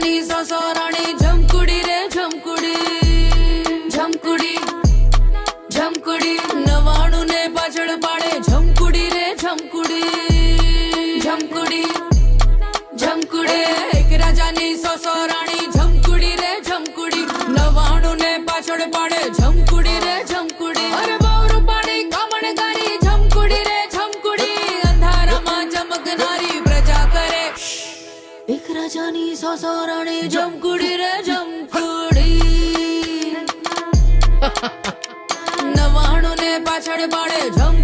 રાજાની સસરાણી ઝમકુડી રે ઝમકુડી ઝમકુડી ઝમકુડી 99 ને પાછળ પાડે ઝમકુડી રે ઝમકુડી ઝમકુડી ઝમકુડી એક રાજાની સસરાણી ઝમકુડી રે ઝમકુડી 99 ને પાછળ પાડે ઝમકુડી રે ઝમકુડી અરે બહુ રૂપાળી કામણગારી ઝમકુડી રે ઝમકુડી અંધારામાં ચમકનારી પ્રજા કરે एक राजानी ससराणी झमकुड़ी रे झमकुड़ी 99 ने पाछड़ पाड़े झम